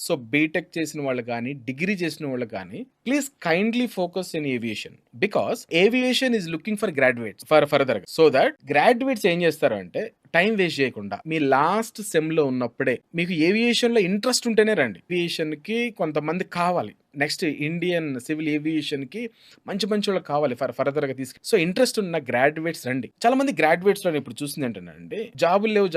So BTech చేసిన వాళ్ళు కానీ, డిగ్రీ చేసిన వాళ్ళు కానీ, please kindly focus in aviation. Because aviation is looking for graduates for further. So that graduates ఏం చేస్తారు అంటే టైం వేస్ట్ చేయకుండా మీ లాస్ట్ సెమ్ లో ఉన్నప్పుడే మీకు ఏవియేషన్ లో ఇంట్రెస్ట్ ఉంటేనే రండి. ఏవియేషన్ కి కొంతమంది కావాలి. నెక్స్ట్ ఇండియన్ సివిల్ ఏవియేషన్ కి మంచి మంచి వాళ్ళు కావాలి ఫర్దర్ గా తీసుకు. సో ఇంట్రెస్ట్ ఉన్న గ్రాడ్యుయేట్స్ రండి. చాలా మంది గ్రాడ్యుయేట్స్ లో ఇప్పుడు చూసింది ఏంటంటే జాబులు లేవు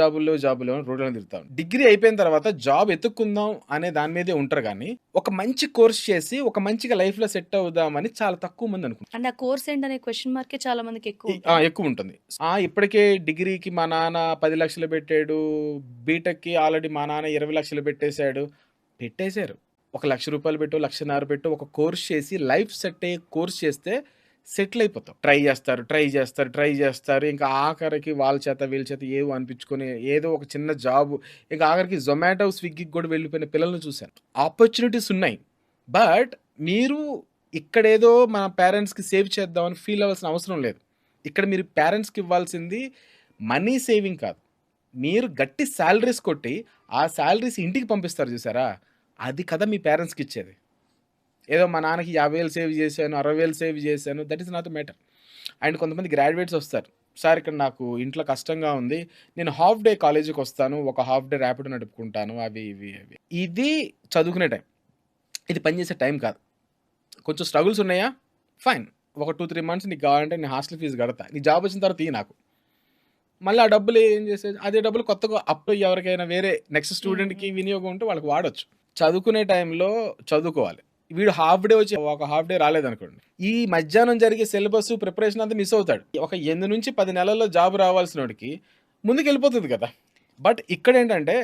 అని రోడ్లను తిరుగుతాం. డిగ్రీ అయిపోయిన తర్వాత జాబ్ ఎత్తుక్కుందాం అనే దాని మీదే ఉంటారు కానీ ఒక మంచి కోర్స్ చేసి ఒక మంచిగా లైఫ్ లో సెట్ అవుదామని చాలా తక్కువ మంది అనుకుంటారు. అండ్ ఆ కోర్స్ ఏంటనే క్వశ్చన్ మార్కే చాలా మందికి ఎక్కువ ఎక్కువ ఉంటుంది. ఇప్పటికే డిగ్రీకి మా నాన్న 10 లక్షలు పెట్టాడు, బీటెక్ కి ఆల్రెడీ మా నాన్న 20 లక్షలు పెట్టేశాడు. పెట్టేశారు. ఒక ₹1,00,000 పెట్టు, 1,50,000 పెట్టు, ఒక కోర్స్ చేసి లైఫ్ సెట్ అయ్యే కోర్స్ చేస్తే సెటిల్ అయిపోతాం. ట్రై చేస్తారు. ఇంకా ఆఖరికి వాళ్ళ చేత వీళ్ళ చేత ఏవో అనిపించుకొని ఏదో ఒక చిన్న జాబ్, ఇంకా ఆఖరికి జొమాటో, స్విగ్గీకి కూడా వెళ్ళిపోయిన పిల్లల్ని చూశాను. ఆపర్చునిటీస్ ఉన్నాయి. బట్ మీరు ఇక్కడేదో మన పేరెంట్స్కి సేవ్ చేద్దామని ఫీల్ అవ్వాల్సిన అవసరం లేదు. ఇక్కడ మీరు పేరెంట్స్కి ఇవ్వాల్సింది మనీ సేవింగ్ కాదు. మీరు గట్టి శాలరీస్ కొట్టి ఆ శాలరీస్ ఇంటికి పంపిస్తారు చూసారా, అది కదా మీ పేరెంట్స్కి ఇచ్చేది. ఏదో మా నాన్నకి 50,000 సేవ్ చేశాను, 60,000 సేవ్ చేశాను, that is not the matter. And కొంతమంది గ్రాడ్యుయేట్స్ వస్తారు, సార్ ఇక్కడ నాకు ఇంట్లో కష్టంగా ఉంది, నేను హాఫ్ డే కాలేజీకి వస్తాను, ఒక హాఫ్ డే ర్యాపిడో నడుపుకుంటాను, అవి ఇవి అవి. ఇది చదువుకునే టైం, ఇది పనిచేసే టైం కాదు. కొంచెం స్ట్రగుల్స్ ఉన్నాయా, ఫైన్, ఒక 2-3 మంత్స్ నీకు కావాలంటే నేను హాస్టల్ ఫీజు కడతా, నీ జాబ్ వచ్చిన తర్వాత నాకు మళ్ళీ ఆ డబ్బులు ఏం చేసేది, అదే డబ్బులు కొత్తగా అప్పుడు ఎవరికైనా వేరే నెక్స్ట్ స్టూడెంట్కి వినియోగం ఉంటే వాళ్ళకి వాడచ్చు. చదువుకునే టైంలో చదువుకోవాలి. వీడు హాఫ్ డే వచ్చి ఒక హాఫ్ డే రాలేదనుకోండి, ఈ మధ్యాహ్నం జరిగే సిలబస్ ప్రిపరేషన్ అంతా మిస్ అవుతాడు. ఒక 8 నుంచి 10 నెలల్లో జాబ్ రావాల్సిన వాడికి ముందుకు వెళ్ళిపోతుంది కదా. బట్ ఇక్కడ ఏంటంటే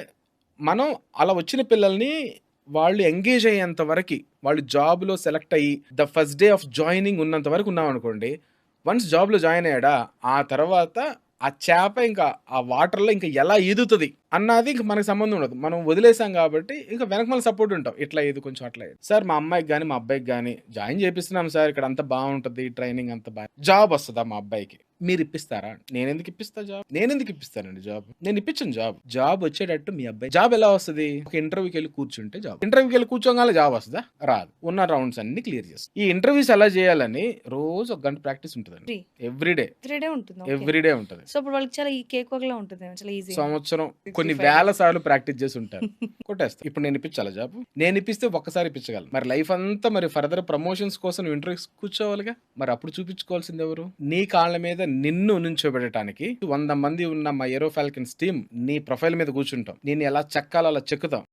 మనం అలా వచ్చిన పిల్లల్ని వాళ్ళు ఎంగేజ్ అయ్యేంత వరకు, వాళ్ళు జాబ్లో సెలెక్ట్ అయ్యి the first day of joining ఉన్నంత వరకు ఉన్నాం అనుకోండి, వన్స్ జాబ్లో జాయిన్ అయ్యాడా ఆ తర్వాత ఆ చేప ఇంకా ఆ వాటర్లో ఇంకా ఎలా ఈదుతుంది అన్నది ఇంకా మనకు సంబంధం ఉండదు. మనం వదిలేసాం కాబట్టి ఇంకా వెనక మళ్ళీ సపోర్ట్ ఉంటాం, ఇట్లా ఇది కొంచెం అట్లా ఇది. సార్ మా అమ్మాయికి కానీ మా అబ్బాయికి కానీ జాయిన్ చేపిస్తున్నాం సార్, ఇక్కడ అంతా బాగుంటుంది, ట్రైనింగ్ అంతా బాగా, జాబ్ వస్తుందా మా అబ్బాయికి, మీరు ఇప్పిస్తారా? నేను ఎందుకు ఇప్పిస్తా జాబ్? నేను ఎందుకు ఇప్పిస్తానండి జాబ్? నేను ఇప్పించను జాబ్. జాబ్ వచ్చేటట్టు మీ అబ్బాయి. జాబ్ ఎలా వస్తుంది? ఒక ఇంటర్వ్యూకి వెళ్ళి కూర్చుంటే జాబ్. ఇంటర్వ్యూకి వెళ్ళి కూర్చోగానే జాబ్ వస్తుందా? రాదు. ఉన్న రౌండ్స్ అన్ని క్లియర్ చేస్తాం. ఈ ఇంటర్వ్యూస్ ఎలా చేయాలని రోజు 1 గంట ప్రాక్టీస్ ఉంటుందండి. ఎవ్రీడే ఉంటుంది. సో ఇప్పుడు వాళ్ళకి చాలా ఈ కేక్ లా ఉంటుంది, చాలా ఈజీ. సంవత్సరం కొన్ని వేల సార్లు ప్రాక్టీస్ చేసి ఉంటారు, కొట్టేస్తా. ఇప్పుడు నేను ఇప్పించాలా జాబ్? నేను ఇప్పిస్తే ఒక్కసారి ఇప్పించగలను. మరి లైఫ్ అంతా మరి ఫర్దర్ ప్రమోషన్స్ కోసం నువ్వు ఇంటర్వ్యూస్ కూర్చోవాలిగా. మరి అప్పుడు చూపించుకోవాల్సింది ఎవరు? నీ కాళ్ళ మీద నిన్ను నుంచోబెట్టడానికి 100 మంది ఉన్న మా ఏరో ఫాల్కన్స్ టీమ్ నీ ప్రొఫైల్ మీద కూర్చుంటాం. నేను ఎలా చెక్కాలో అలా చెక్కుతాం.